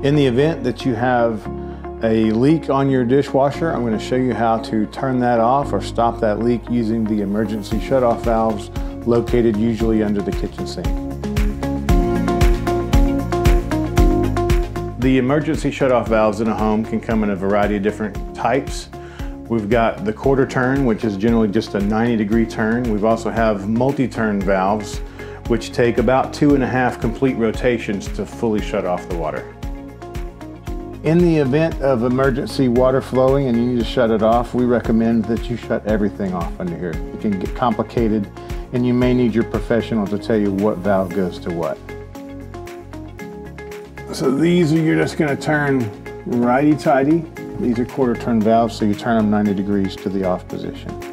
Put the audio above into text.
In the event that you have a leak on your dishwasher, I'm going to show you how to turn that off or stop that leak using the emergency shutoff valves located usually under the kitchen sink. The emergency shutoff valves in a home can come in a variety of different types. We've got the quarter turn, which is generally just a 90-degree turn. We've also have multi-turn valves, which take about 2.5 complete rotations to fully shut off the water. In the event of emergency water flowing and you need to shut it off, we recommend that you shut everything off under here. It can get complicated and you may need your professional to tell you what valve goes to what. So these you're just going to turn righty-tighty. These are quarter turn valves, so you turn them 90 degrees to the off position.